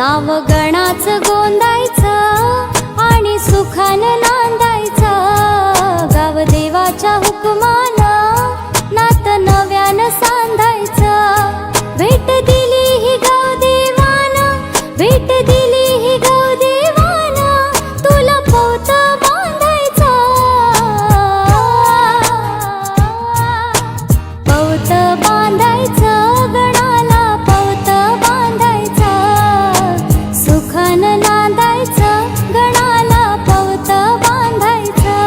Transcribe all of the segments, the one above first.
नाव गणाच गोंदायचं आणि सुखानं नांदायचं। गाव देवाच्या हुकमानं नात नव्यानं सांधायचं। भेट दिली ही गाव देवानं, भेट दिली ही गाव देवानं, तुला पौत बांधायचं। पौत बांधायचं गणाला, पौत बांधायचं। सुखानं नांदायचं गणाला, पौत बांधायचं।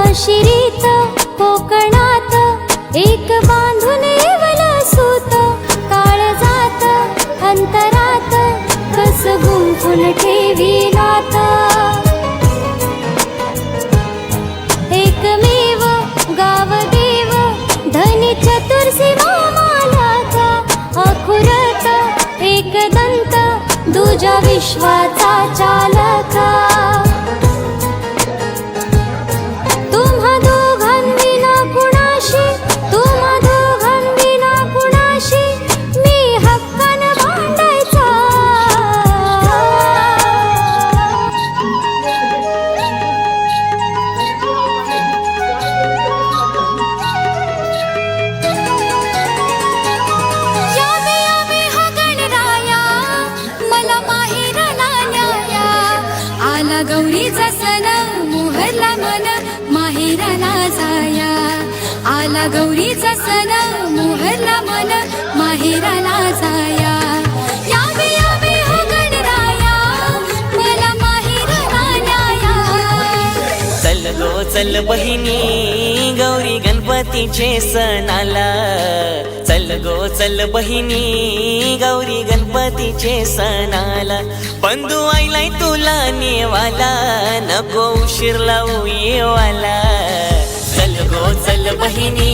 अशी रीत कोकणात एक बांधून येवलं सूत, काळजात अंतरात कस गुंफून ठेवी नात। एकमेव गावदेव धनी चतुर शिवा मालका, अखुरत एकदंत दुजा विश्वाचा चालका। तुम्हा दोघांविना कुणाशी, तुम्हा दोघांविना कुणाशी मी हक्कानं भांडायचा। यावे यावे हा गणराया, मला माहेरला न्याया। आला गौरीचा सण, मोहरला मन माहेरला जाया। आला गौरीचा सण, मोहरला मन माहेरला जाया। यावे यावे हा गणराया, मला माहेरला न्याया। चल गो चल बहिणी, गौरी गणपतीचे सण आला। चल गो चल बहिणी, गौरी गणपतीचे सण आला। बंधू आईलाय तुला नेवाला, नको उशीर लावू येवाला। चल गो चल बहिणी,